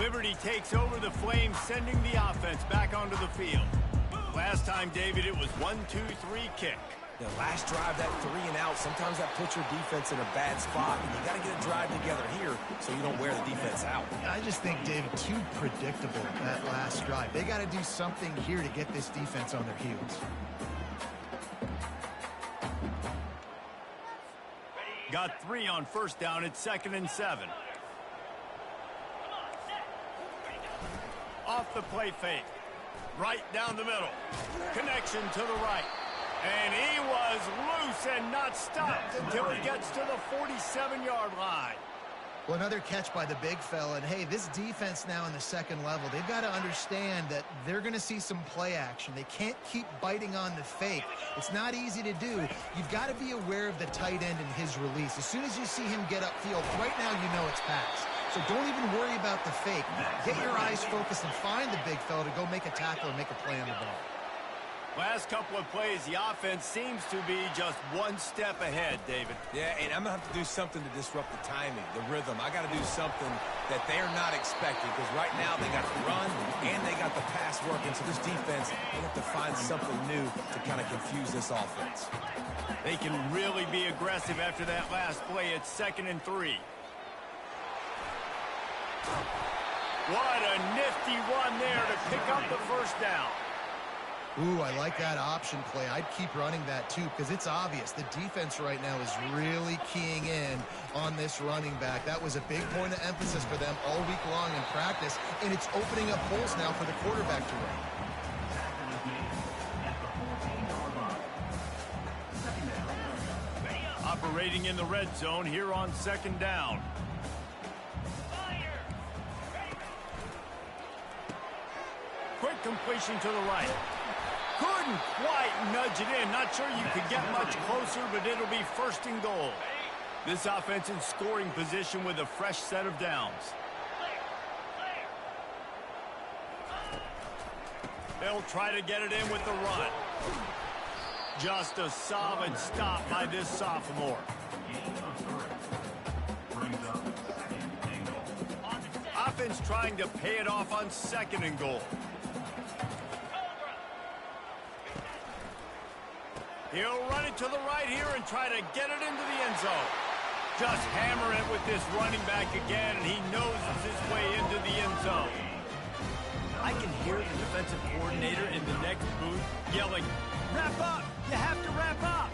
Liberty takes over the Flames, sending the offense back onto the field. Last time, David, it was 1-2-3 kick. The last drive, that 3 and out, sometimes that puts your defense in a bad spot. And you got to get a drive together here so you don't wear the defense out. I just think, David, too predictable, that last drive. They got to do something here to get this defense on their heels. Got 3 on first down. It's 2nd and 7. Off the play fake. Right down the middle. Connection to the right. And he was loose and not stopped until he gets to the 47-yard line. Well, another catch by the big fella. And, hey, this defense now in the second level, they've got to understand that they're going to see some play action. They can't keep biting on the fake. It's not easy to do. You've got to be aware of the tight end and his release. As soon as you see him get upfield, right now you know it's pass. So don't even worry about the fake. Get your eyes focused and find the big fella to go make a tackle or make a play on the ball. Last couple of plays, the offense seems to be just one step ahead, David. Yeah, and I'm going to have to do something to disrupt the timing, the rhythm. I got to do something that they're not expecting because right now they got the run and they got the pass working. So this defense, they have to find something new to kind of confuse this offense. They can really be aggressive after that last play. It's 2nd and 3. What a nifty run there to pick up the first down. Ooh, I like that option play. I'd keep running that, too, because it's obvious. The defense right now is really keying in on this running back. That was a big point of emphasis for them all week long in practice, and it's opening up holes now for the quarterback to run. Operating in the red zone here on 2nd down. Quick completion to the right. Couldn't quite nudge it in. Not sure you could get much closer, but it'll be 1st and goal. This offense in scoring position with a fresh set of downs. They'll try to get it in with the run. Just a solid stop by this sophomore. Offense trying to pay it off on 2nd and goal. He'll run it to the right here and try to get it into the end zone. Just hammer it with this running back again, and he noses his way into the end zone. I can hear the defensive coordinator in the next booth yelling, "Wrap up! You have to wrap up!"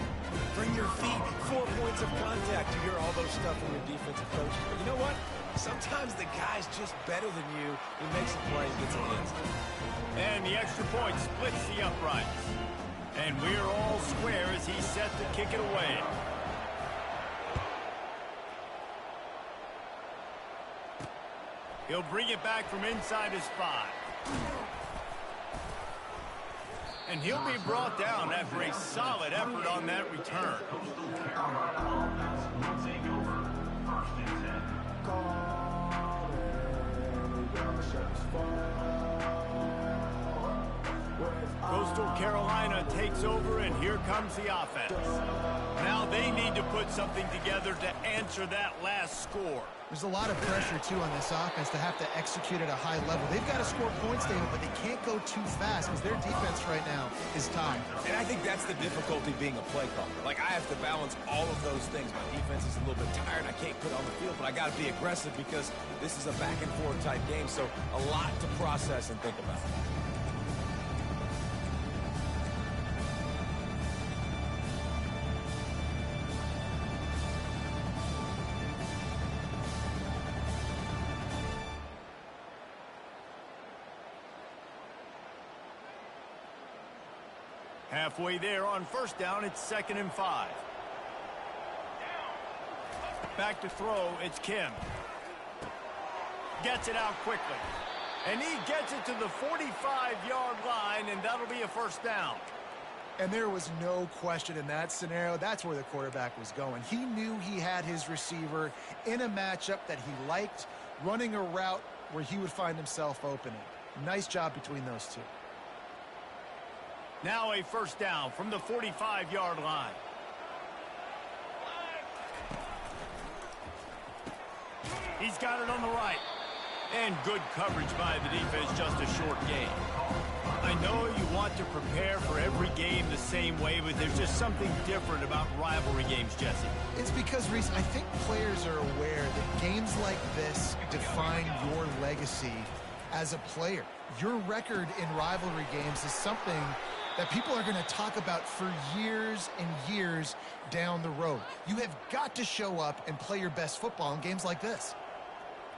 Bring your feet, 4 points of contact. You hear all those stuff from your defensive coach. But you know what? Sometimes the guy's just better than you. He makes a play and gets in the end zone. And the extra point splits the uprights. And we're all square as he's set to kick it away. He'll bring it back from inside his 5. And he'll be brought down after a solid effort on that return. Coastal Carolina takes over, and here comes the offense. Now they need to put something together to answer that last score. There's a lot of pressure, too, on this offense to have to execute at a high level. They've got to score points, David, but they can't go too fast because their defense right now is tied. And I think that's the difficulty being a play caller. Like, I have to balance all of those things. My defense is a little bit tired. I can't put it on the field, but I got to be aggressive because this is a back-and-forth type game, so a lot to process and think about. Halfway there on first down, it's 2nd and 5. Back to throw, it's Kim. Gets it out quickly. And he gets it to the 45-yard line, and that'll be a 1st down. And there was no question in that scenario. That's where the quarterback was going. He knew he had his receiver in a matchup that he liked, running a route where he would find himself opening. Nice job between those two. Now a 1st down from the 45-yard line. He's got it on the right. And good coverage by the defense, just a short game. I know you want to prepare for every game the same way, but there's just something different about rivalry games, Jesse. It's because, Reese, I think players are aware that games like this define your legacy as a player. Your record in rivalry games is something that people are going to talk about for years and years down the road. You have got to show up and play your best football in games like this.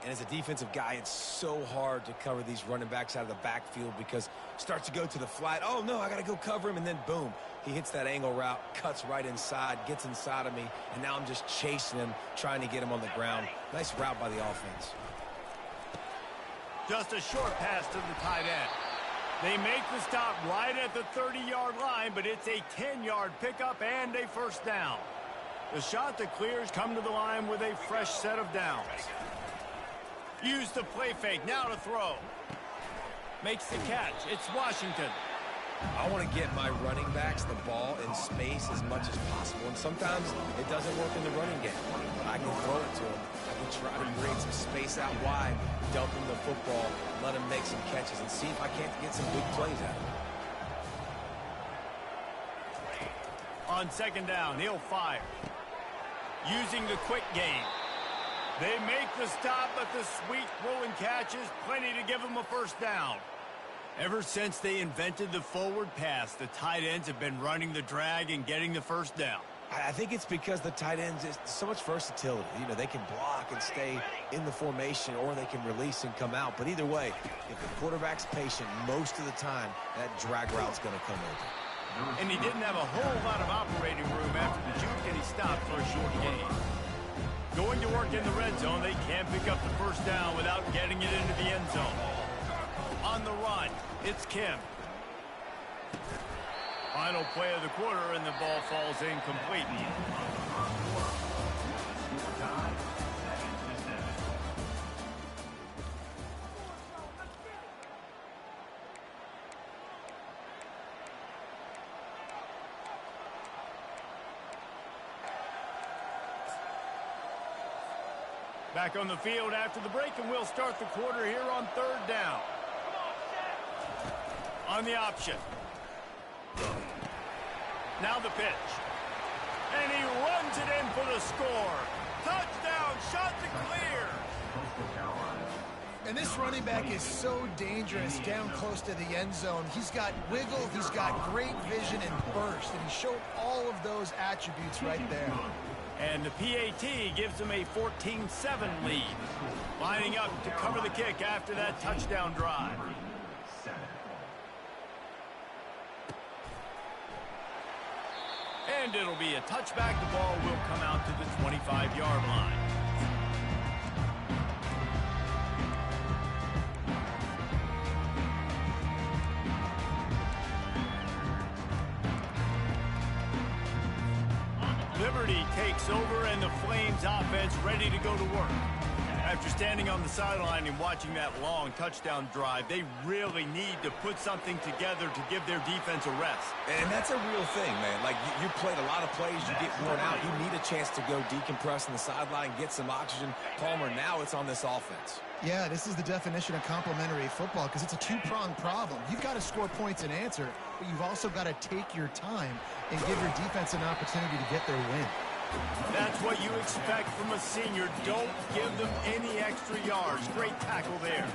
And as a defensive guy, it's so hard to cover these running backs out of the backfield because starts to go to the flat. Oh, no, I got to go cover him. And then, boom, he hits that angle route, cuts right inside, gets inside of me, and now I'm just chasing him, trying to get him on the ground. Nice route by the offense. Just a short pass to the tight end. They make the stop right at the 30-yard line, but it's a 10-yard pickup and a first down. The shot that clears come to the line with a fresh set of downs. Use the play fake, now to throw. Makes the catch, it's Washington. I want to get my running backs the ball in space as much as possible, and sometimes it doesn't work in the running game. But I can throw it to him. I can try to create some space out wide, dump him the football, let him make some catches, and see if I can't get some big plays out of him. On second down, he'll fire. Using the quick game. They make the stop, but the sweet throw and catch is plenty to give them a first down. Ever since they invented the forward pass, the tight ends have been running the drag and getting the first down. I think it's because the tight ends is so much versatility. You know, they can block and stay in the formation, or they can release and come out. But either way, if the quarterback's patient, most of the time, that drag route's going to come over. And he didn't have a whole lot of operating room after the juke, and he stopped for a short gain. Going to work in the red zone, they can't pick up the first down without getting it into the end zone. On the run, it's Kim. Final play of the quarter, and the ball falls incomplete. Back on the field after the break, and we'll start the quarter here on third down. On the option. Now the pitch. And he runs it in for the score. Touchdown, shot to clear. And this running back is so dangerous down close to the end zone. He's got wiggle, he's got great vision and burst, and he showed all of those attributes right there. And the PAT gives them a 14-7 lead. Lining up to cover the kick after that touchdown drive. And it'll be a touchback. The ball will come out to the 25-yard line. Liberty takes over, and the Flames offense ready to go to work. After standing on the sideline and watching that long touchdown drive, they really need to put something together to give their defense a rest. And that's a real thing, man. Like, you played a lot of plays, you get worn out. You need a chance to go decompress on the sideline, get some oxygen. Palmer, now it's on this offense. Yeah, this is the definition of complementary football because it's a two-pronged problem. You've got to score points and answer, but you've also got to take your time and give your defense an opportunity to get their win. That's what you expect from a senior. Don't give them any extra yards. Great tackle there.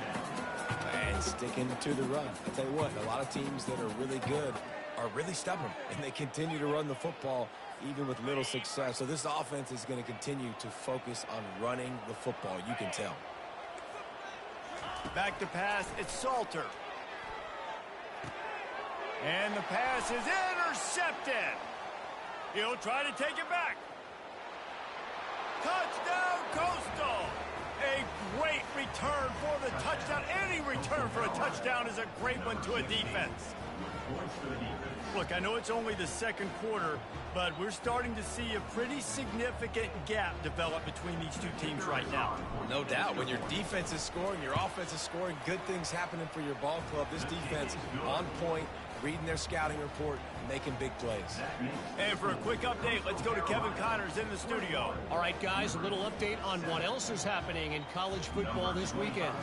And sticking to the run. I'll tell you what, a lot of teams that are really good are really stubborn, and they continue to run the football even with little success. So this offense is going to continue to focus on running the football. You can tell. Back to pass, it's Salter. And the pass is intercepted. He'll try to take it back. Touchdown, Coastal. A great return for the touchdown. Any return for a touchdown is a great one to a defense. Look, I know it's only the second quarter, but we're starting to see a pretty significant gap develop between these two teams right now. No doubt. When your defense is scoring, your offense is scoring, good things happening for your ball club. This defense on point, reading their scouting report, making big plays. And for a quick update, let's go to Kevin Connors in the studio. All right, guys, a little update on what else is happening in college football this weekend.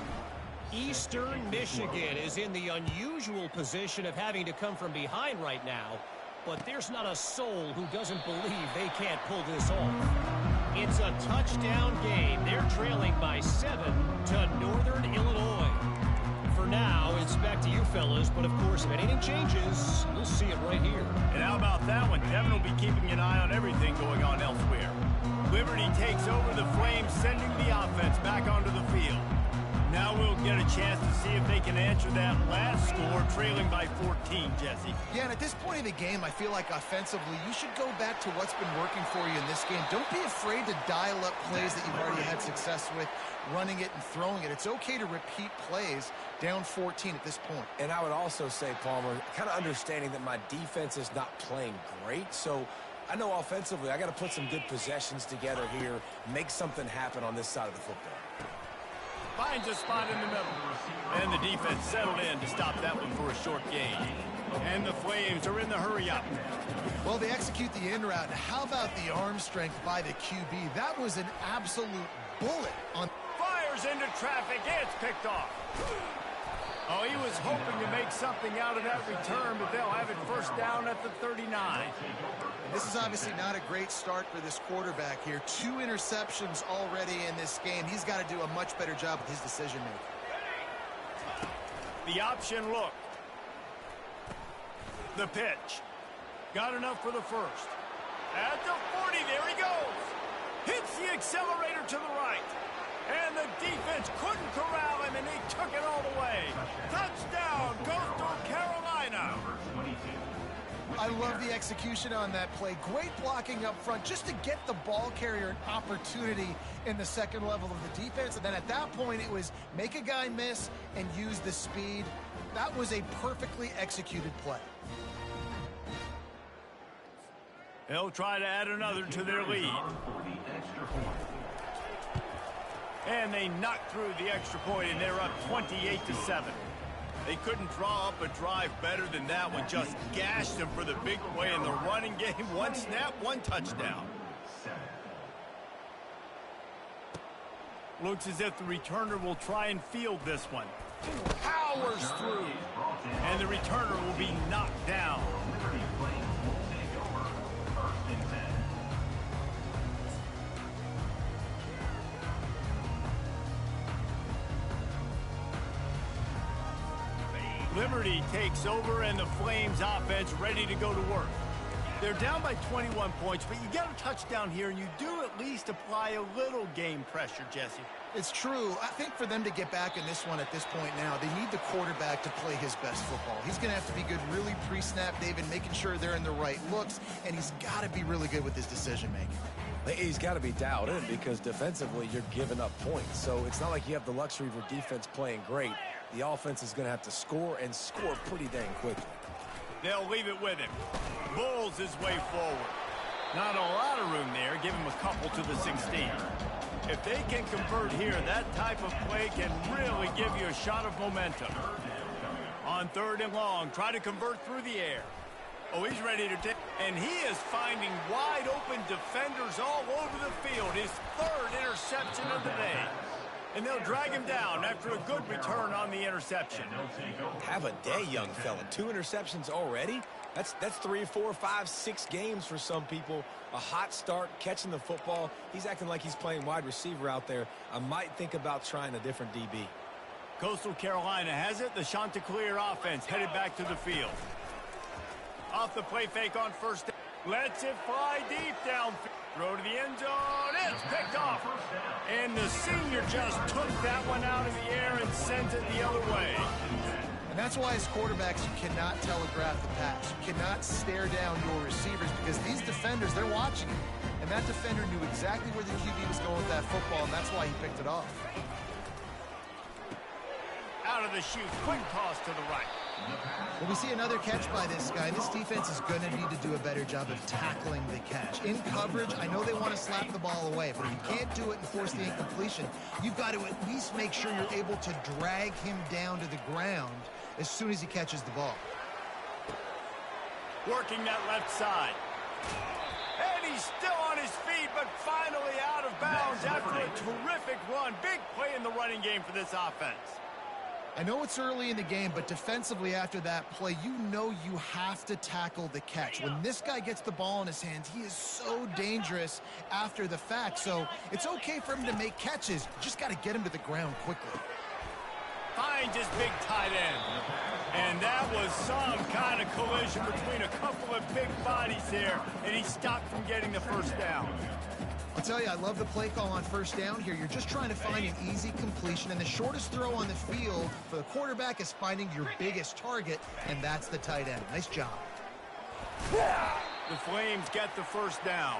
Eastern Michigan is in the unusual position of having to come from behind right now, but there's not a soul who doesn't believe they can't pull this off. It's a touchdown game. They're trailing by 7 to Northern Illinois. For now, it's back to you fellas, but of course, if anything changes, we'll see it right here. And how about that one? Devin will be keeping an eye on everything going on elsewhere. Liberty takes over the Flames, sending the offense back onto the field. Now we'll get a chance to see if they can answer that last score, trailing by 14, Jesse. Yeah, and at this point in the game, I feel like offensively, you should go back to what's been working for you in this game. Don't be afraid to dial up plays that you've already had success with, running it and throwing it. It's okay to repeat plays down 14 at this point. And I would also say, Palmer, kind of understanding that my defense is not playing great, so I know offensively I got to put some good possessions together here, make something happen on this side of the football. Finds a spot in the middle. And the defense settled in to stop that one for a short gain. And the Flames are in the hurry-up. Well, they execute the in route. How about the arm strength by the QB? That was an absolute bullet on... Fires into traffic. It's picked off. Oh, he was hoping to make something out of that return, but they'll have it first down at the 39. This is obviously not a great start for this quarterback here. 2 interceptions already in this game. He's got to do a much better job with his decision-making. The option look. The pitch. Got enough for the first. At the 40, there he goes. Hits the accelerator to the right. And the defense couldn't corral him, and he took it all the way. Touchdown, Coastal Carolina. I love the execution on that play. Great blocking up front just to get the ball carrier an opportunity in the second level of the defense. And then at that point, it was make a guy miss and use the speed. That was a perfectly executed play. They'll try to add another to their lead. And they knocked through the extra point, and they're up 28-7. They couldn't draw up a drive better than that one. Just gashed them for the big play in the running game. 1 snap, 1 touchdown. Looks as if the returner will try and field this one. Powers through. And the returner will be knocked down. Liberty takes over, and the Flames offense ready to go to work. They're down by 21 points, but you get a touchdown here, and you do at least apply a little game pressure, Jesse. It's true. I think for them to get back in this one at this point now, they need the quarterback to play his best football. He's going to have to be good really pre-snap, David, making sure they're in the right looks, and he's got to be really good with his decision-making. He's got to be dialed in because defensively you're giving up points. So it's not like you have the luxury of your defense playing great. The offense is going to have to score and score pretty dang quickly. They'll leave it with him. Bulls his way forward. Not a lot of room there. Give him a couple to the 16. If they can convert here, that type of play can really give you a shot of momentum. On 3rd and long, try to convert through the air. Oh, he's ready to take. And he is finding wide open defenders all over the field. His 3rd interception of the day. And they'll drag him down after a good return on the interception. Have a day, young fella. 2 interceptions already? That's 3, 4, 5, 6 games for some people. A hot start, catching the football. He's acting like he's playing wide receiver out there. I might think about trying a different DB. Coastal Carolina has it. The Chanticleer offense headed back to the field. Off the play fake on first down. Lets it fly deep downfield. Throw to the end zone. It's picked off. And the senior just took that one out of the air and sent it the other way. And that's why as quarterbacks, you cannot telegraph the pass. You cannot stare down your receivers because these defenders, they're watching you. And that defender knew exactly where the QB was going with that football, and that's why he picked it off. Out of the chute, quick toss to the right. Well, we see another catch by this guy. This defense is going to need to do a better job of tackling the catch. In coverage, I know they want to slap the ball away, but if you can't do it and force the incompletion, you've got to at least make sure you're able to drag him down to the ground as soon as he catches the ball. Working that left side. And he's still on his feet, but finally out of bounds after a terrific run. Big play in the running game for this offense. I know it's early in the game, but defensively after that play, you know you have to tackle the catch. When this guy gets the ball in his hands, he is so dangerous after the fact. So it's okay for him to make catches. You just got to get him to the ground quickly. Finds his big tight end. And that was some kind of collision between a couple of big bodies there, and he stopped from getting the first down. I'll tell you, I love the play call on first down here. You're just trying to find an easy completion, and the shortest throw on the field for the quarterback is finding your biggest target, and that's the tight end. Nice job. The Flames get the first down.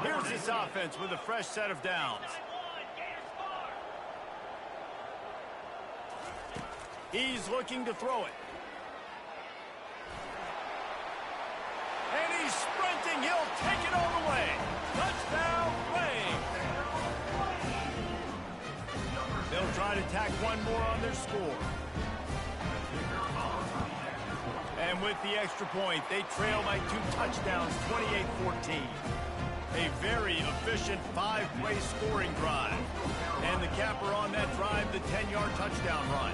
Here's this offense with a fresh set of downs. He's looking to throw it. And he's sprinting. He'll take it all the way. Touchdown, Flames. They'll try to tack one more on their score. And with the extra point, they trail by 2 touchdowns, 28-14. A very efficient 5-play scoring drive. And the capper on that drive, the 10-yard touchdown run.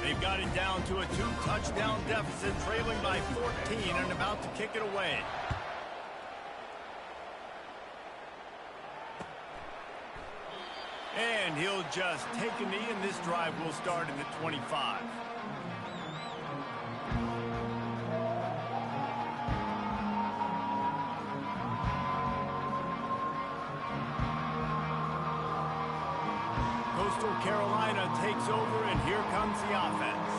They've got it down to a 2-touchdown deficit, trailing by 14 and about to kick it away. And he'll just take a knee, and this drive will start in the 25. Coastal Carolina takes over, and here comes the offense.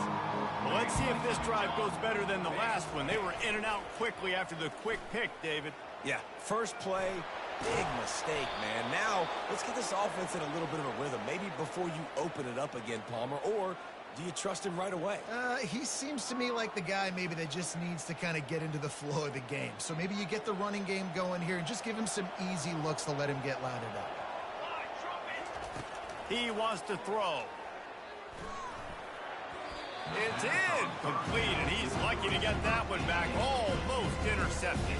Well, let's see if this drive goes better than the last one. They were in and out quickly after the quick pick, David. Yeah, first play, big mistake, man. Now, let's get this offense in a little bit of a rhythm. Maybe before you open it up again, Palmer, or do you trust him right away? He seems to me like the guy maybe that just needs to kind of get into the flow of the game. So maybe you get the running game going here and just give him some easy looks to let him get lathered up. He wants to throw. It's in. Complete, and he's lucky to get that one back. Almost intercepted.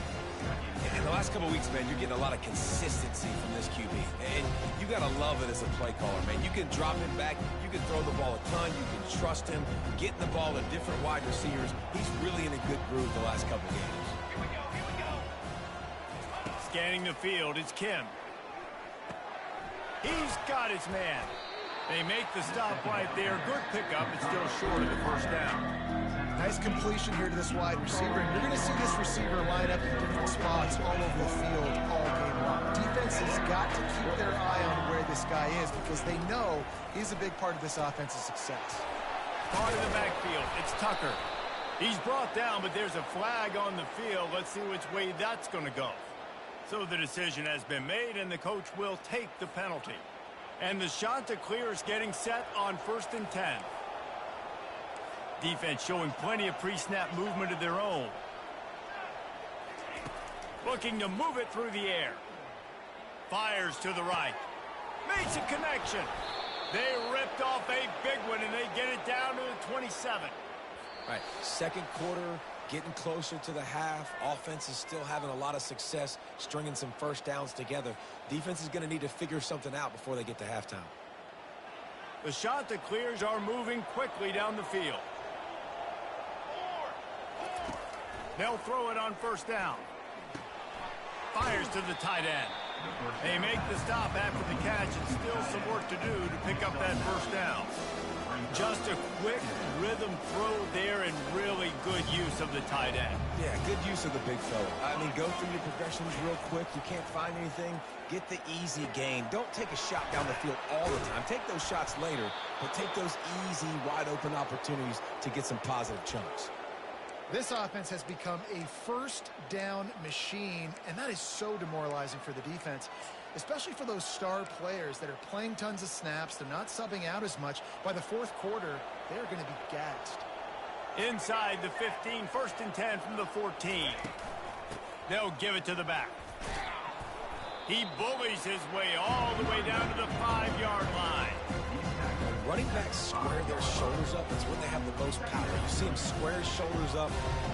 In the last couple of weeks, man, you're getting a lot of consistency from this QB. And you got to love it as a play caller, man. You can drop him back. You can throw the ball a ton. You can trust him. Getting the ball to different wide receivers. He's really in a good groove the last couple of games. Here we go. Scanning the field, it's Kim. He's got his man. They make the stop right there. Good pickup. It's still short of the first down. Nice completion here to this wide receiver. And you're going to see this receiver line up in different spots all over the field all game long. Defense has got to keep their eye on where this guy is because they know he's a big part of this offense's success. Part of the backfield. It's Tucker. He's brought down, but there's a flag on the field. Let's see which way that's going to go. So the decision has been made, and the coach will take the penalty. And the shot to clear is getting set on 1st and 10. Defense showing plenty of pre-snap movement of their own. Looking to move it through the air. Fires to the right. Makes a connection. They ripped off a big one, and they get it down to the 27. Right, second quarter, getting closer to the half. Offense is still having a lot of success stringing some first downs together. Defense is going to need to figure something out before they get to halftime. The shot that clears are moving quickly down the field. They'll throw it on 1st down. Fires to the tight end. They make the stop after the catch, and still some work to do to pick up that 1st down. Just a quick rhythm throw there, and really good use of the tight end. Yeah, good use of the big fella. I mean, go through your progressions real quick. You can't find anything. Get the easy gain. Don't take a shot down the field all the time. Take those shots later, but take those easy, wide-open opportunities to get some positive chunks. This offense has become a first down machine, and that is so demoralizing for the defense, especially for those star players that are playing tons of snaps. They're not subbing out as much. By the 4th quarter, they're going to be gassed. Inside the 15, 1st and 10 from the 14. They'll give it to the back. He bullies his way all the way down to the 5-yard line. Running running backs square their shoulders up, it's when they have the most power. You see him square his shoulders up,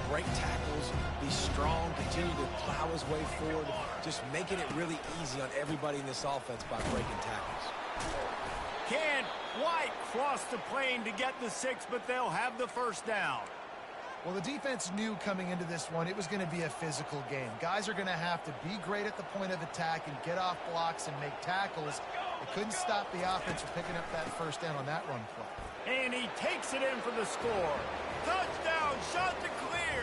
break tackles, be strong, continue to plow his way forward, just making it really easy on everybody in this offense by breaking tackles. Can't quite cross the plane to get the 6, but they'll have the first down. Well, the defense knew coming into this one it was going to be a physical game. Guys are going to have to be great at the point of attack and get off blocks and make tackles. They couldn't stop the offense from picking up that first down on that run play. And he takes it in for the score. Touchdown, shot to clear.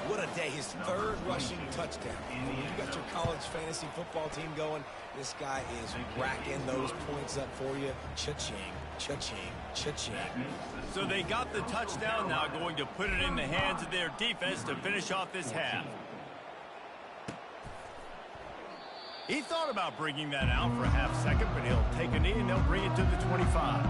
What a day, his third rushing touchdown. You got your college fantasy football team going. This guy is racking those points up for you. Cha-ching, cha-ching, cha-ching. So they got the touchdown, now going to put it in the hands of their defense to finish off this half. He thought about bringing that out for a half second, but he'll take a knee and they'll bring it to the 25.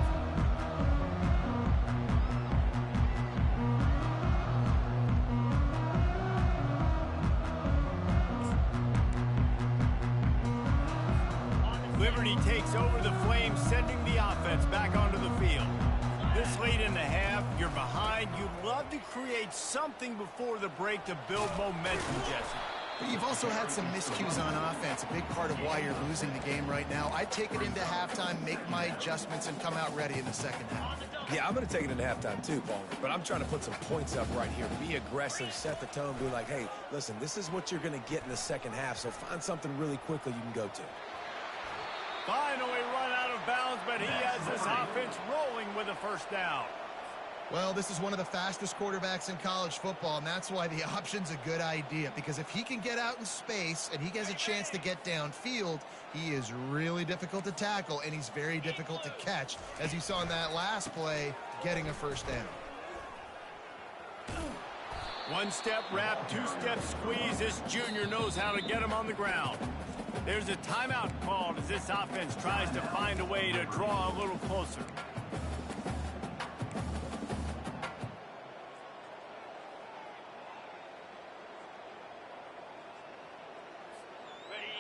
Liberty takes over the Flames, sending the offense back onto the field. This late in the half, you're behind. You'd love to create something before the break to build momentum, Jesse. But you've also had some miscues on offense, a big part of why you're losing the game right now. I'd take it into halftime, make my adjustments, and come out ready in the second half. Yeah, I'm going to take it into halftime too, Paul. But I'm trying to put some points up right here. Be aggressive, set the tone, be like, hey, listen, this is what you're going to get in the second half, so find something really quickly you can go to. Finally run out of bounds, but he has this offense rolling with a first down. Well, this is one of the fastest quarterbacks in college football, and that's why the option's a good idea. Because if he can get out in space and he has a chance to get downfield, he is really difficult to tackle, and he's very difficult to catch, as you saw in that last play, getting a first down. One-step wrap, two-step squeeze. This junior knows how to get him on the ground. There's a timeout called as this offense tries to find a way to draw a little closer.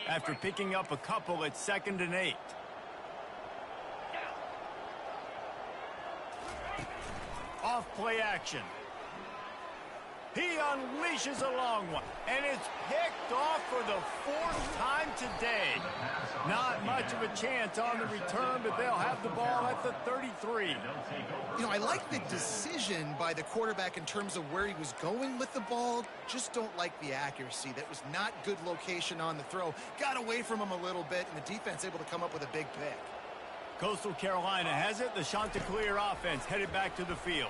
After picking up a couple, it's 2nd and 8. Off play action. He unleashes a long one, and it's picked off for the 4th time today. Not much of a chance on the return, but they'll have the ball at the 33. You know, I like the decision by the quarterback in terms of where he was going with the ball. Just don't like the accuracy. That was not good location on the throw. Got away from him a little bit, and the defense able to come up with a big pick. Coastal Carolina has it. The Chanticleer offense headed back to the field.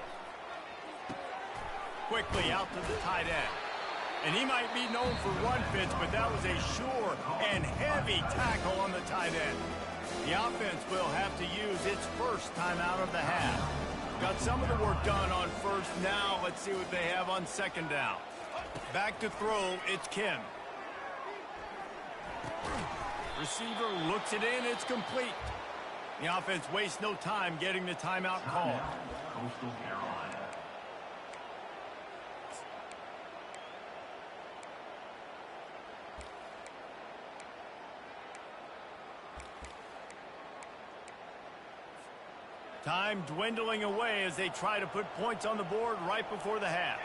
Quickly out to the tight end. And he might be known for run fits, but that was a sure and heavy tackle on the tight end. The offense will have to use its first timeout of the half. Got some of the work done on first. Now let's see what they have on second down. Back to throw, it's Kim. Receiver looks it in, it's complete. The offense wastes no time getting the timeout called. Time dwindling away as they try to put points on the board right before the half.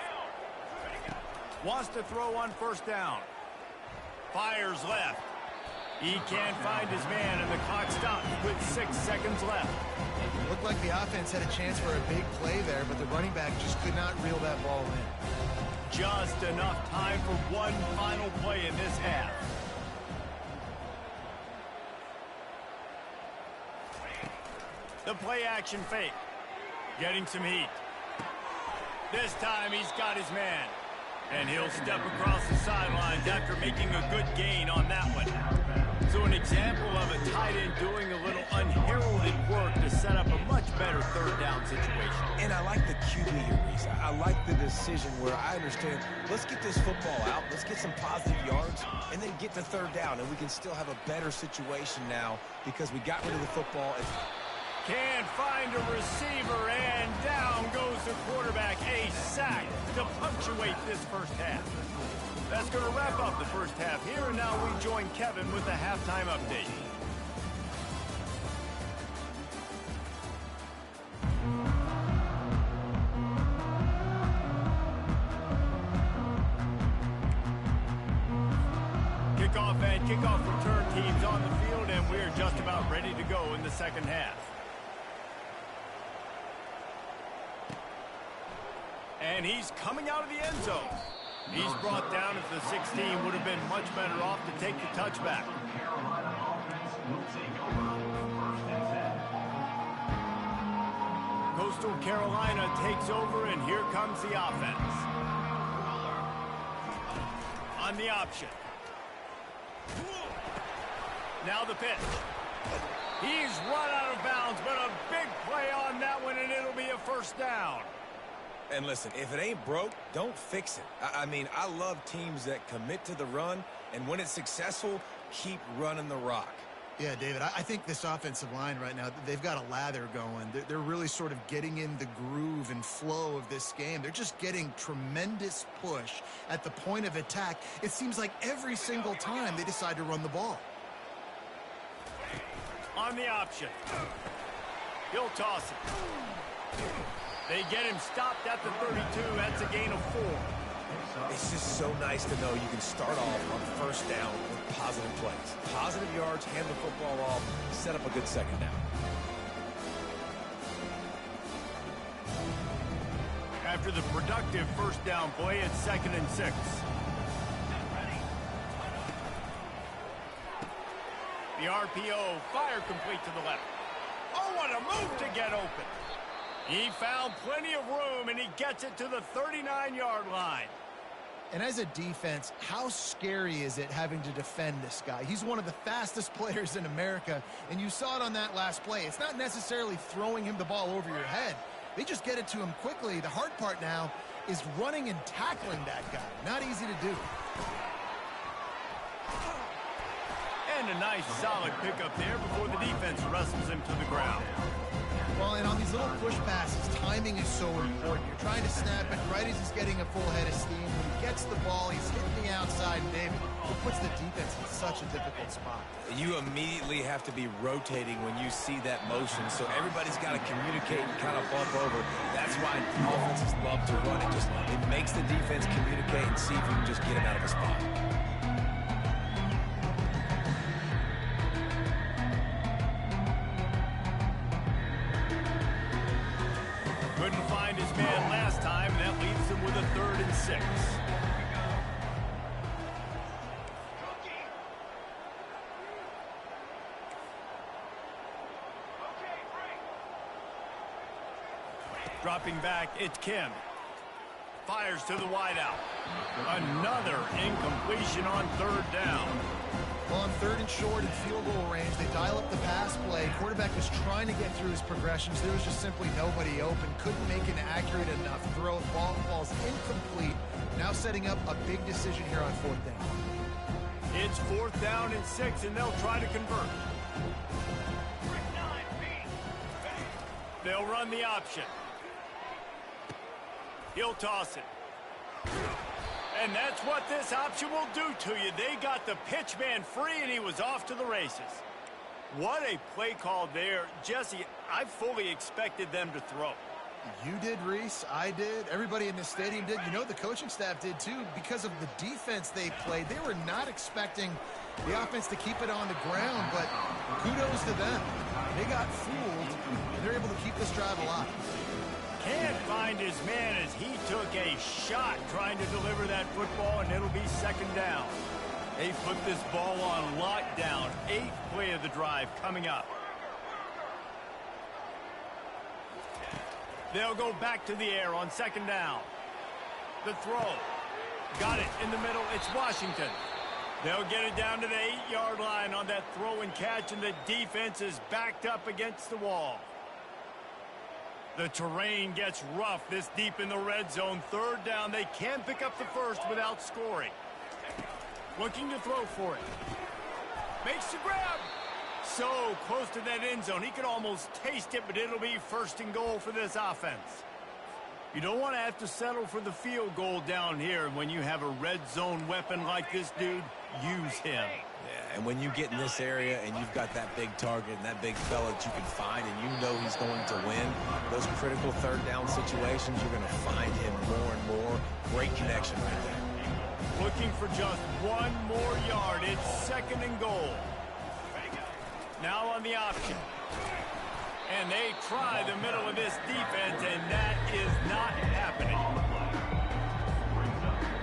Wants to throw on first down. Fires left. He can't find his man, and the clock stops with 6 seconds left. Looked like the offense had a chance for a big play there, but the running back just could not reel that ball in. Just enough time for one final play in this half. The play action fake. Getting some heat. This time he's got his man. And he'll step across the sidelines after making a good gain on that one. So an example of a tight end doing a little unheralded work to set up a much better third down situation. And I like the QB here, Reese. I like the decision where I understand, let's get this football out, let's get some positive yards, and then get the third down, and we can still have a better situation now because we got rid of the football. Can't find a receiver, and down goes the quarterback. A sack to punctuate this first half. That's going to wrap up the first half here, and now we join Kevin with the halftime update. kickoff return teams on the field, and we're just about ready to go in the second half. And he's coming out of the end zone. He's brought down at the 16. Would have been much better off to take the touchback. Coastal Carolina takes over, and here comes the offense. On the option. Now the pitch. He's run out of bounds, but a big play on that one, and it'll be a first down. And listen, if it ain't broke, don't fix it. I mean, I love teams that commit to the run, and when it's successful, keep running the rock. Yeah, David, I think this offensive line right now, they've got a lather going. They're really sort of getting in the groove and flow of this game. They're just getting tremendous push at the point of attack. It seems like every single time they decide to run the ball. On the option. He'll toss it. They get him stopped at the 32. That's a gain of 4. It's just so nice to know you can start off on first down with positive plays. Positive yards, hand the football off, set up a good second down. After the productive first down play, it's 2nd and 6. The RPO, fire complete to the left. Oh, what a move to get open. He found plenty of room, and he gets it to the 39-yard line. And as a defense, how scary is it having to defend this guy? He's one of the fastest players in America, and you saw it on that last play. It's not necessarily throwing him the ball over your head. They just get it to him quickly. The hard part now is running and tackling that guy. Not easy to do. And a nice, solid pickup there before the defense wrestles him to the ground. Well, and on these little push passes, timing is so important. You're trying to snap it right as he's getting a full head of steam. When he gets the ball, he's hitting the outside, and David, it puts the defense in such a difficult spot. You immediately have to be rotating when you see that motion, so everybody's got to communicate and kind of bump over. That's why offenses love to run it. It makes the defense communicate and see if you can just get him out of a spot. Couldn't find his man last time, and that leaves him with a 3rd and 6. Dropping back, it's Kim. Fires to the wideout. Another incompletion on 3rd down. Well, on 3rd and short and field goal range, they dial up the pass play. Quarterback was trying to get through his progressions. There was just simply nobody open. Couldn't make an accurate enough throw. Ball's incomplete. Now setting up a big decision here on 4th down. It's 4th down and 6, and they'll try to convert. They'll run the option. He'll toss it. And that's what this option will do to you. They got the pitch man free, and he was off to the races. What a play call there. Jesse, I fully expected them to throw. You did, Reese. I did. Everybody in this stadium did. You know, the coaching staff did, too. Because of the defense they played, they were not expecting the offense to keep it on the ground, but kudos to them. They got fooled, and they're able to keep this drive alive. Can't find his man as he took a shot trying to deliver that football, and it'll be 2nd down. They put this ball on lockdown. 8th play of the drive coming up. They'll go back to the air on 2nd down. The throw. Got it in the middle. It's Washington. They'll get it down to the 8-yard line on that throw and catch, and the defense is backed up against the wall. The terrain gets rough this deep in the red zone. 3rd down. They can pick up the first without scoring. Looking to throw for it. Makes the grab. So close to that end zone. He could almost taste it, but it'll be 1st and goal for this offense. You don't want to have to settle for the field goal down here. When you have a red zone weapon like this dude, use him. Yeah, and when you get in this area and you've got that big target and that big fella that you can find and you know he's going to win, those critical 3rd down situations, you're going to find him more and more. Great connection right there. Looking for just one more yard. It's 2nd and goal. Now on the option. And they try the middle of this defense, and that is not happening.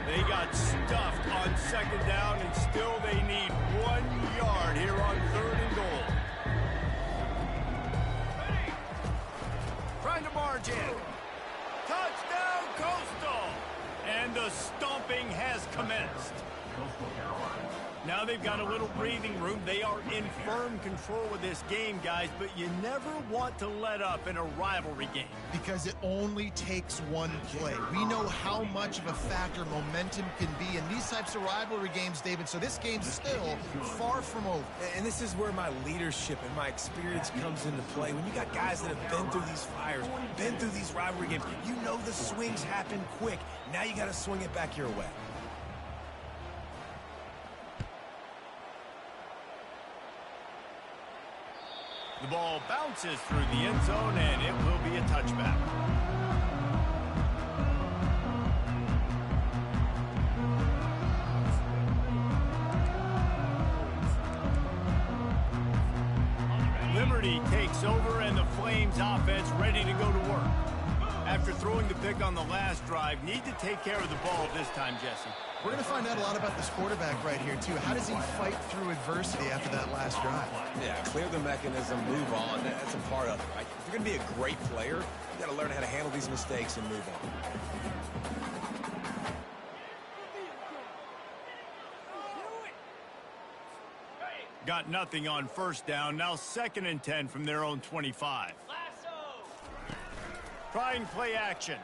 They got stuffed on 2nd down, and still they need 1 yard here on 3rd and goal. Trying to march in. Touchdown, Coastal! And the stomping has commenced. Now they've got a little breathing room. They are in firm control of this game, guys, but you never want to let up in a rivalry game. Because it only takes one play. We know how much of a factor momentum can be in these types of rivalry games, David, so this game's still far from over. And this is where my leadership and my experience comes into play. When you got guys that have been through these fires, been through these rivalry games, you know the swings happen quick. Now you got to swing it back your way. The ball bounces through the end zone, and it will be a touchback. Liberty takes over, and the Flames offense ready to go to work. After throwing the pick on the last drive, need to take care of the ball this time, Jesse. We're going to find out a lot about this quarterback right here, too. How does he fight through adversity after that last drive? Yeah, clear the mechanism, move on. That's a part of it, right? If you're going to be a great player, you got to learn how to handle these mistakes and move on. Got nothing on 1st down. Now 2nd and 10 from their own 25. Trying play action.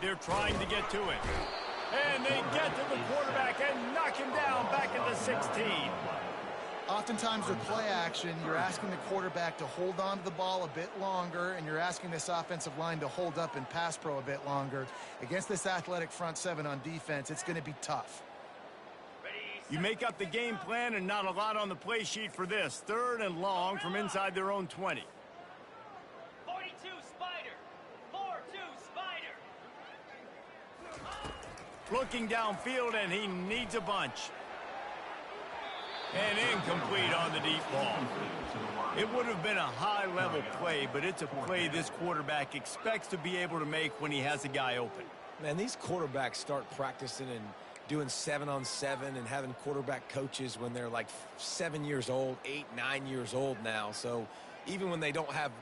They're trying to get to it. And they get to the quarterback and knock him down back at the 16. Oftentimes with play action, you're asking the quarterback to hold on to the ball a bit longer, and you're asking this offensive line to hold up in pass pro a bit longer. Against this athletic front 7 on defense, it's going to be tough. You make up the game plan, and not a lot on the play sheet for this. 3rd and long from inside their own 20. 42 Spider. 4-2 Spider. Looking downfield, and he needs a bunch. And incomplete on the deep ball. It would have been a high-level play, but it's a play this quarterback expects to be able to make when he has a guy open. Man, these quarterbacks start practicing and doing 7-on-7 and having quarterback coaches when they're like 7 years old, 8, 9 years old now. So even when they don't have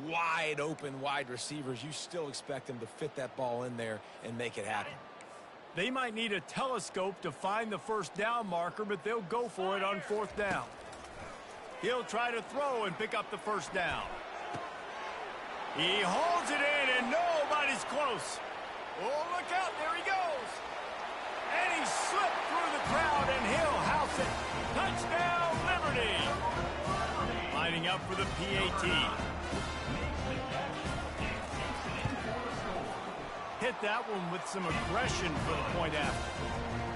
wide open wide receivers, you still expect them to fit that ball in there and make it happen. They might need a telescope to find the 1st down marker, but they'll go for it on 4th down. He'll try to throw and pick up the 1st down. He holds it in, and nobody's close. Oh, look out, there he goes. And he slipped through the crowd, and he'll house it. Touchdown, Liberty. Lining up for the PAT. Hit that one with some aggression for the point after.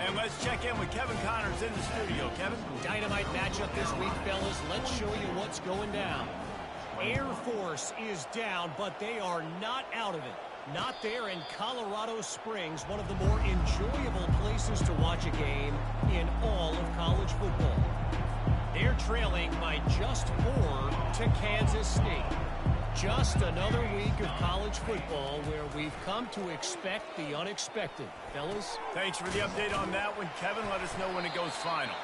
And let's check in with Kevin Connors in the studio. Kevin? Dynamite matchup this week, fellas. Let's show you what's going down. Air Force is down, but they are not out of it. Not there in Colorado Springs, one of the more enjoyable places to watch a game in all of college football. They're trailing by just 4 to Kansas State. Just another week of college football where we've come to expect the unexpected. Fellas? Thanks for the update on that one, Kevin. Let us know when it goes final.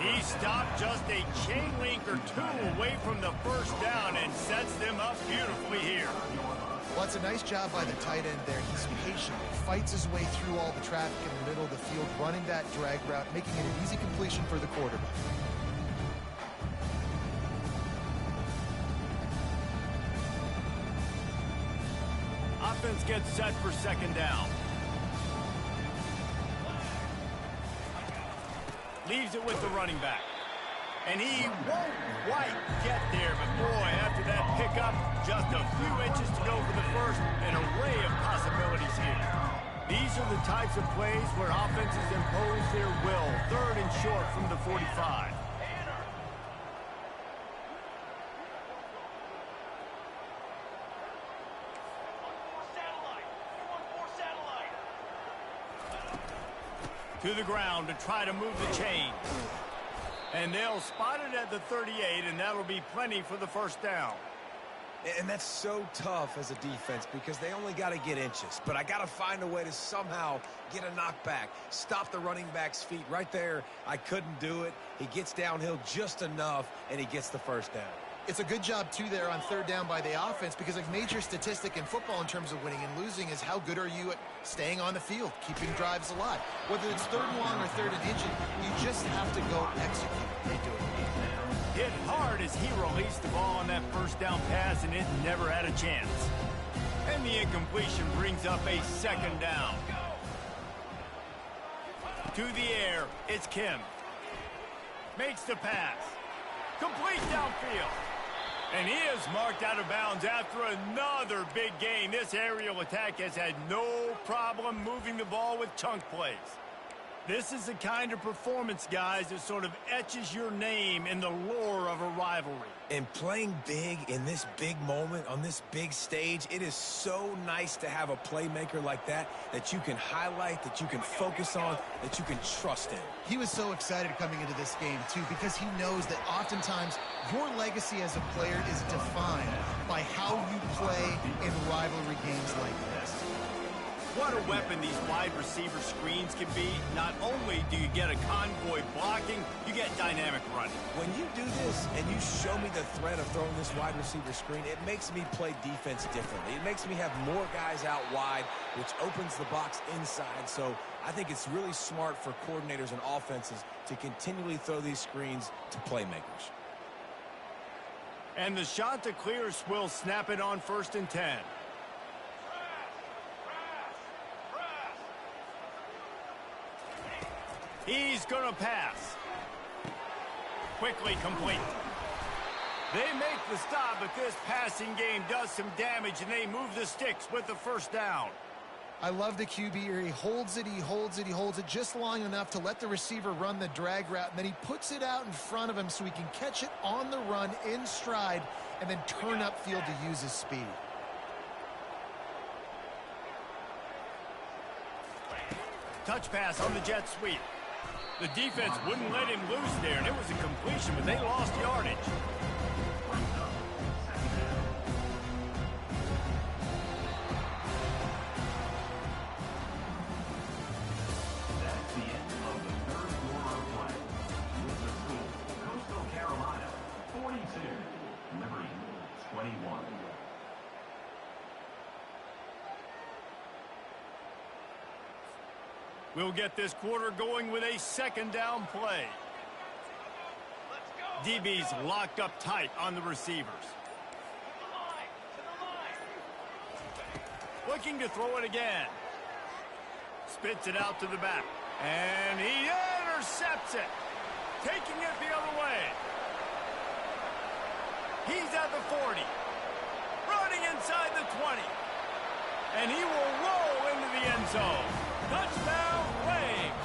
He stopped just a chain link or 2 away from the 1st down and sets them up beautifully here. Well, it's a nice job by the tight end there. He's patient, fights his way through all the traffic in the middle of the field, running that drag route, making it an easy completion for the quarterback. Offense gets set for 2nd down. Leaves it with the running back. And he won't quite get there, but boy, after that pickup, just a few inches to go for the 1st. An array of possibilities here. These are the types of plays where offenses impose their will. 3rd and short from the 45. To the ground to try to move the chains. And they'll spot it at the 38, and that'll be plenty for the first down. And that's so tough as a defense because they only got to get inches. But I got to find a way to somehow get a knockback, stop the running back's feet. Right there, I couldn't do it. He gets downhill just enough, and he gets the first down. It's a good job, too, there on third down by the offense because a major statistic in football in terms of winning and losing is how good are you at staying on the field, keeping drives alive. Whether it's third and long or third and inches, you just have to go execute. They do it. Hit hard as he released the ball on that first down pass, and it never had a chance. And the incompletion brings up a second down. To the air, it's Kim. Makes the pass. Complete downfield. And he is marked out of bounds after another big gain. This aerial attack has had no problem moving the ball with chunk plays. This is the kind of performance, guys, that sort of etches your name in the lore of a rivalry. And playing big in this big moment, on this big stage, it is so nice to have a playmaker like that you can highlight, that you can focus on, that you can trust in. He was so excited coming into this game, too, because he knows that oftentimes your legacy as a player is defined by how you play in rivalry games like this. What a weapon these wide receiver screens can be. Not only do you get a convoy blocking, you get dynamic running. When you do this and you show me the threat of throwing this wide receiver screen, it makes me play defense differently. It makes me have more guys out wide, which opens the box inside. So I think it's really smart for coordinators and offenses to continually throw these screens to playmakers. And the shot to clear will snap it on 1st and 10. He's going to pass. Quickly complete. They make the stop, but this passing game does some damage, and they move the sticks with the first down. I love the QB here. He holds it, he holds it, he holds it just long enough to let the receiver run the drag route, and then he puts it out in front of him so he can catch it on the run in stride and then turn upfield to use his speed. Touch pass on the jet sweep. The defense wouldn't let him loose there, and it was a completion, but they lost yardage. That's the end of the third quarter of play. With the score, Coastal Carolina 42, Liberty 21. We'll get this quarter going with a second down play. DB's locked up tight on the receivers. Looking to throw it again. Spits it out to the back. And he intercepts it. Taking it the other way. He's at the 40. Running inside the 20. And he will roll into the end zone. Touchdown, Braves!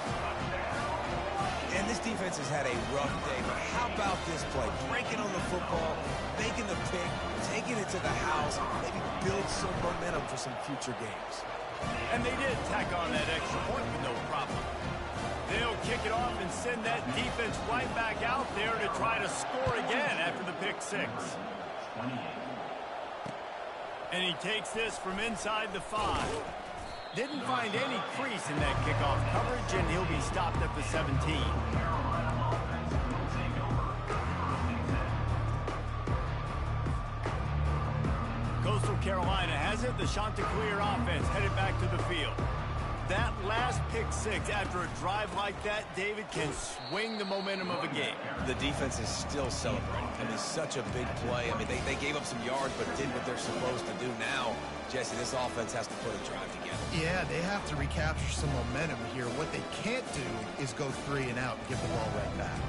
And this defense has had a rough day, but how about this play? Breaking on the football, making the pick, taking it to the house, maybe build some momentum for some future games. And they did tack on that extra point with no problem. They'll kick it off and send that defense right back out there to try to score again after the pick six. And he takes this from inside the 5. Didn't find any crease in that kickoff coverage, and he'll be stopped at the 17. Coastal Carolina has it. The Chanticleer offense headed back to the field. That last pick six after a drive like that, David, can swing the momentum of a game. The defense is still celebrating. I mean, such a big play. I mean, they gave up some yards but did what they're supposed to do. Now, Jesse, this offense has to put a drive together. Yeah, they have to recapture some momentum here. What they can't do is go 3 and out and give the ball right back.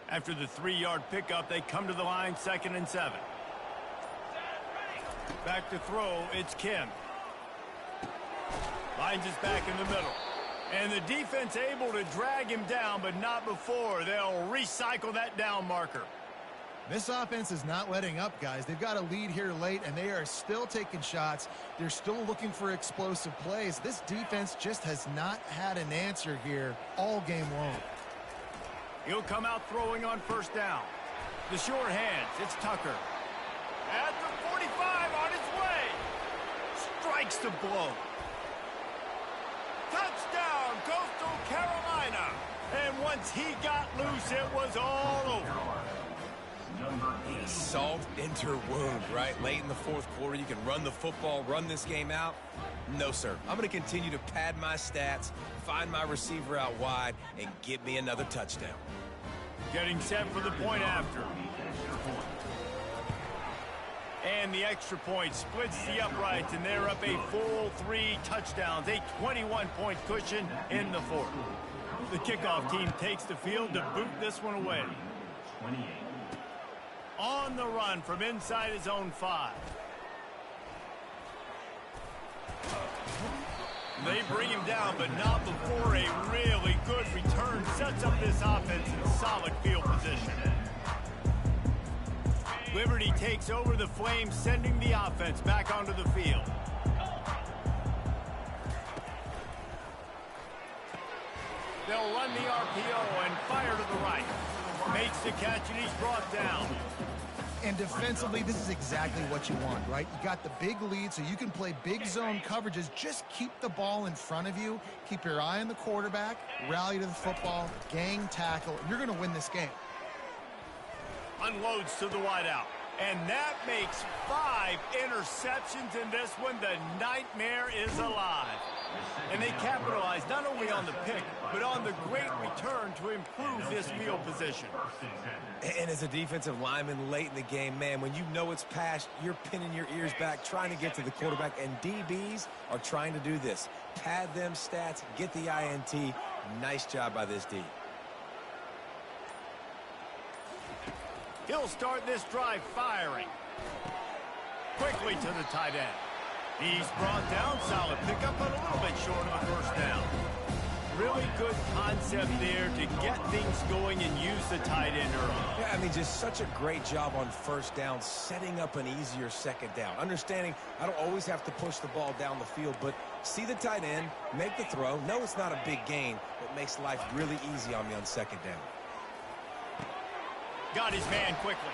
After the 3-yard pickup, they come to the line 2nd and 7. Back to throw, it's Kim. Lines us back in the middle. And the defense able to drag him down, but not before. They'll recycle that down marker. This offense is not letting up, guys. They've got a lead here late, and they are still taking shots. They're still looking for explosive plays. This defense just has not had an answer here all game long. He'll come out throwing on first down. The short hands, it's Tucker. At the 45 on his way. Strikes the blow. Touchdown, Coastal Carolina. And once he got loose, it was all over. Salt into wound, right? Late in the fourth quarter, you can run the football, run this game out. No, sir. I'm going to continue to pad my stats, find my receiver out wide, and get me another touchdown. Getting set for the point after. And the extra point splits the uprights, and they're up a full 3 touchdowns, a 21-point cushion in the fourth. The kickoff team takes the field to boot this one away. 28. On the run from inside his own 5. They bring him down, but not before a really good return sets up this offense in solid field position. Liberty takes over the Flames, sending the offense back onto the field. They'll run the RPO and fire to the right. Makes the catch, and he's brought down. And defensively, this is exactly what you want, right? You got the big lead, so you can play big zone coverages. Just keep the ball in front of you. Keep your eye on the quarterback. Rally to the football. Gang tackle. You're going to win this game. Unloads to the wideout. And that makes 5 interceptions in this one. The nightmare is alive. And they capitalize not only on the pick, but on the great return to improve this field position. And as a defensive lineman late in the game, man, when you know it's past, you're pinning your ears back, trying to get to the quarterback, and DBs are trying to do this. Pad them stats, get the INT. Nice job by this D. He'll start this drive firing. Quickly to the tight end. He's brought down, solid pickup, but a little bit short of the first down. Really good concept there to get things going and use the tight end early. Yeah, I mean, just such a great job on first down, setting up an easier second down. Understanding I don't always have to push the ball down the field, but see the tight end, make the throw. No, it's not a big gain, but makes life really easy on me on second down. Got his man quickly.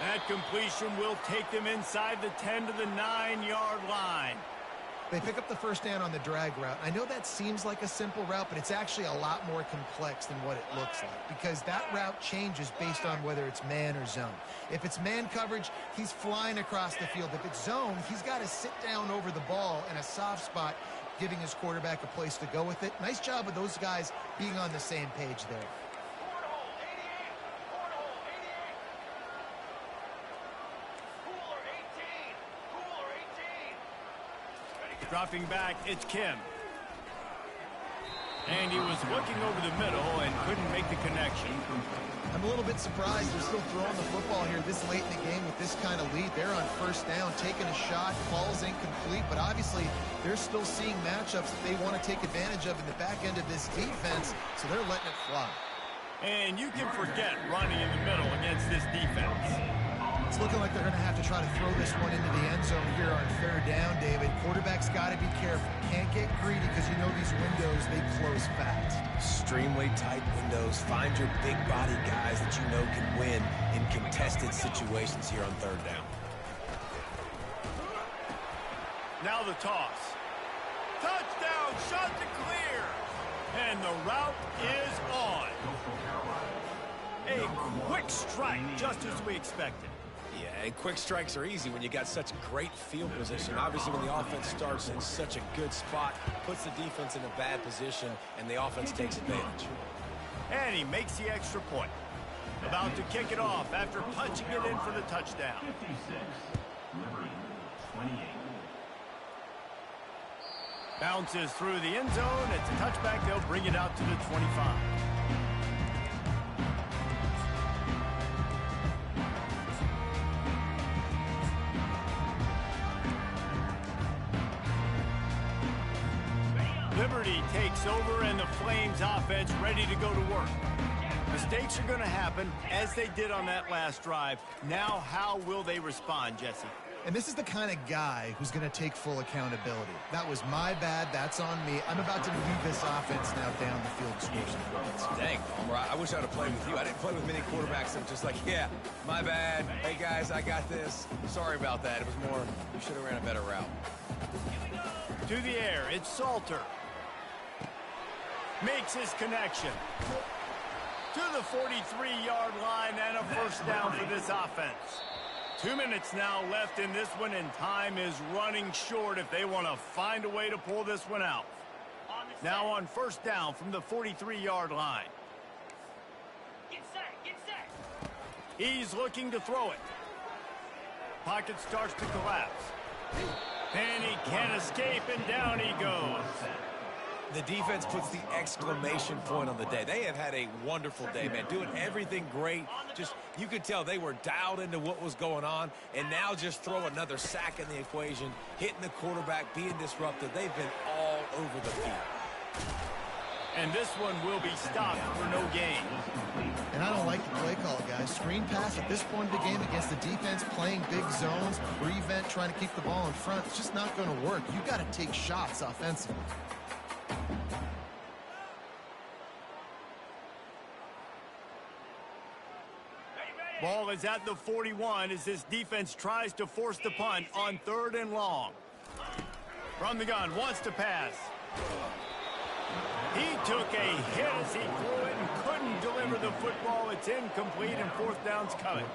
That completion will take them inside the 10 to the 9-yard line. They pick up the first down on the drag route. I know that seems like a simple route, but it's actually a lot more complex than what it looks like, because that route changes based on whether it's man or zone. If it's man coverage, he's flying across the field. If it's zone, he's got to sit down over the ball in a soft spot, giving his quarterback a place to go with it. Nice job of those guys being on the same page there. Dropping back, it's Kim. And he was looking over the middle and couldn't make the connection. I'm a little bit surprised they're still throwing the football here this late in the game with this kind of lead. They're on first down, taking a shot, ball's incomplete, but obviously they're still seeing matchups that they want to take advantage of in the back end of this defense, so they're letting it fly. And you can forget running in the middle against this defense. It's looking like they're going to have to try to throw this one into the end zone here on third down, David. Quarterback's got to be careful. Can't get greedy because you know these windows, they close fast. Extremely tight windows. Find your big body guys that you know can win in contested situations here on third down. Now the toss. Touchdown, shot to clear. And the route is on. A quick strike, just as we expected. Yeah, and quick strikes are easy when you got such great field position. Obviously, when the offense starts in such a good spot, puts the defense in a bad position, and the offense takes advantage. And he makes the extra point. About to kick it off after punching it in for the touchdown. 56, Liberty, 28. Bounces through the end zone. It's a touchback. They'll bring it out to the 25. Liberty takes over and the Flames offense ready to go to work. Mistakes are going to happen as they did on that last drive. Now how will they respond, Jesse? And this is the kind of guy who's going to take full accountability. That was my bad. That's on me. I'm about to lead this offense now down the field and score some points. Dang, Palmer, I wish I would have played with you. I didn't play with many quarterbacks. I'm just like, yeah, my bad. Hey, guys, I got this. Sorry about that. It was more, you should have ran a better route. To the air, it's Salter. Makes his connection. To the 43-yard line and a first down for this offense. 2 minutes now left in this one, and time is running short if they want to find a way to pull this one out. Now on first down from the 43-yard line. Get set, get set. He's looking to throw it. Pocket starts to collapse. And he can't escape, and down he goes. The defense puts the exclamation point on the day. They have had a wonderful day, man. Doing everything great. Just, you could tell they were dialed into what was going on. And now just throw another sack in the equation. Hitting the quarterback, being disruptive. They've been all over the field. And this one will be stopped for no gain. And I don't like the play call, guys. Screen pass at this point of the game against the defense, playing big zones, prevent, trying to keep the ball in front. It's just not going to work. You've got to take shots offensively. Ball is at the 41 as this defense tries to force the punt on 3rd and long. From the gun, wants to pass. He took a hit as he threw it and couldn't deliver the football. It's incomplete and 4th down's coming.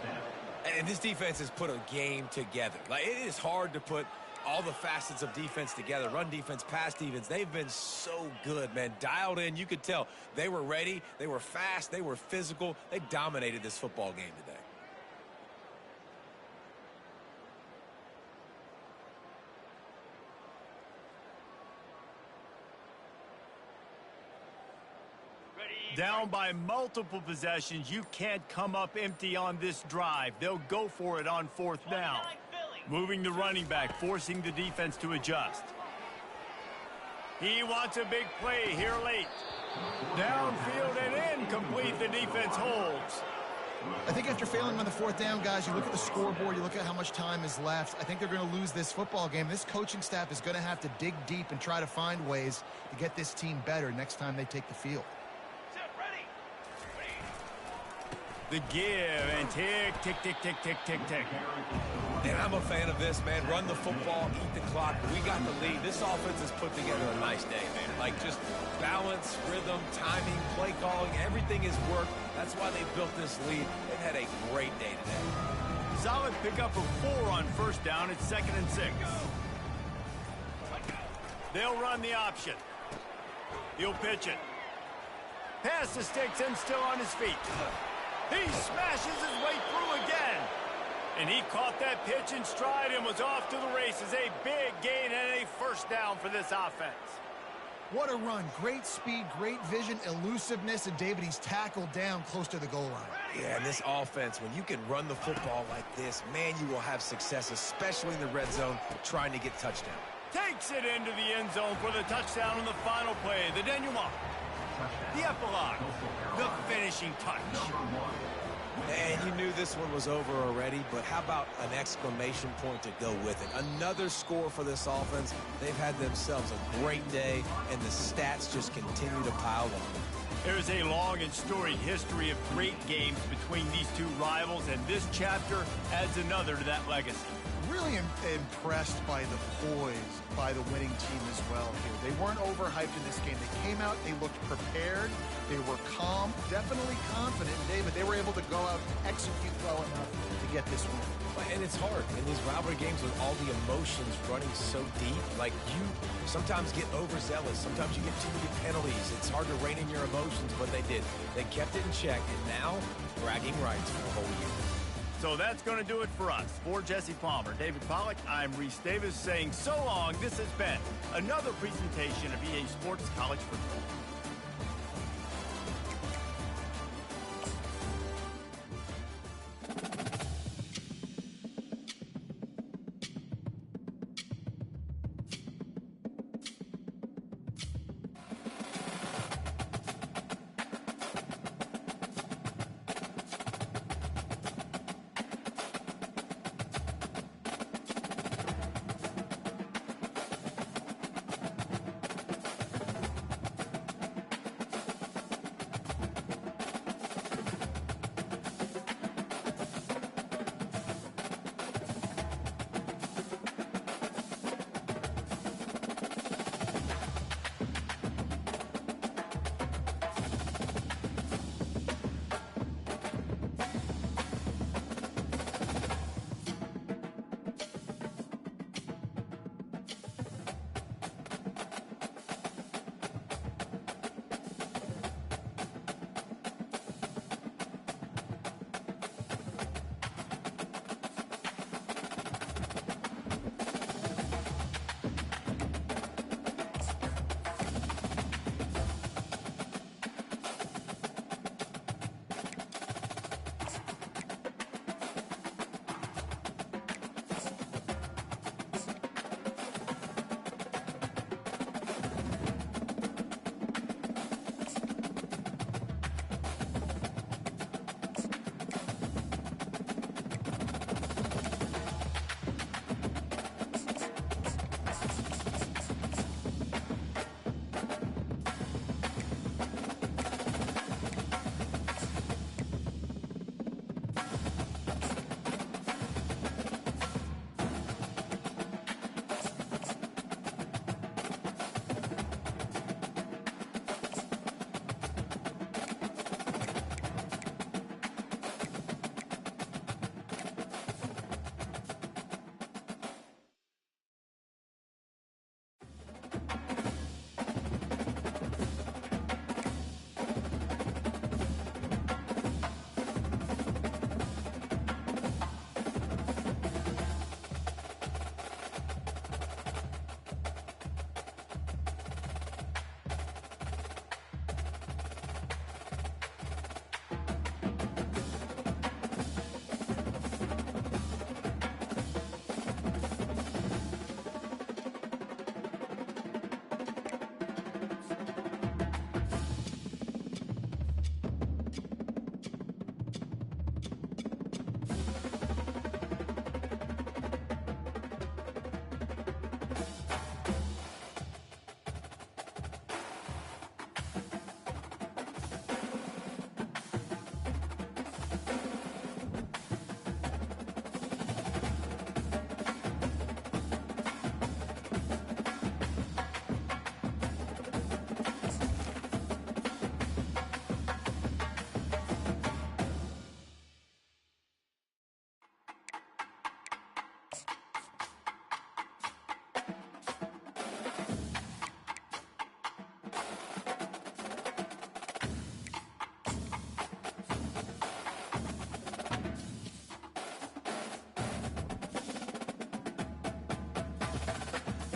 And this defense has put a game together. Like, it is hard to put all the facets of defense together. Run defense, pass defense. They've been so good, man. Dialed in. You could tell they were ready. They were fast. They were physical. They dominated this football game today. Down by multiple possessions, you can't come up empty on this drive. They'll go for it on 4th down. Moving the running back, forcing the defense to adjust. He wants a big play here late. Downfield and incomplete. The defense holds. I think after failing on the 4th down, guys, you look at the scoreboard, you look at how much time is left. I think they're going to lose this football game. This coaching staff is going to have to dig deep and try to find ways to get this team better next time they take the field. The give and tick, tick, tick, tick, tick, tick, tick. And I'm a fan of this, man. Run the football, eat the clock. We got the lead. This offense has put together a nice day, man. Like, just balance, rhythm, timing, play calling, everything has worked. That's why they built this lead. They've had a great day today. Solid pickup of 4 on first down. It's 2nd and 6. They'll run the option. He'll pitch it. Pass the sticks and still on his feet. He smashes his way through again. And he caught that pitch in stride and was off to the races. A big gain and a first down for this offense. What a run. Great speed, great vision, elusiveness, and David, he's tackled down close to the goal line. Yeah, and this offense, when you can run the football like this, man, you will have success, especially in the red zone, trying to get touchdown. Takes it into the end zone for the touchdown on the final play. The denouement. The epilogue. The finishing touch. And you knew this one was over already, but how about an exclamation point to go with it? Another score for this offense. They've had themselves a great day, and the stats just continue to pile on. There's a long and storied history of great games between these two rivals, and this chapter adds another to that legacy. Really impressed by the poise by the winning team as well here. They weren't overhyped in this game. They came out, they looked prepared, they were calm, definitely confident. David, they were able to go out and execute well enough to get this win. And it's hard in these rivalry games with all the emotions running so deep. Like, you sometimes get overzealous. Sometimes you get too many penalties. It's hard to rein in your emotions, but they did. They kept it in check, and now bragging rights for the whole year. So that's going to do it for us. For Jesse Palmer, David Pollack, I'm Reese Davis saying so long. This has been another presentation of EA Sports College Football.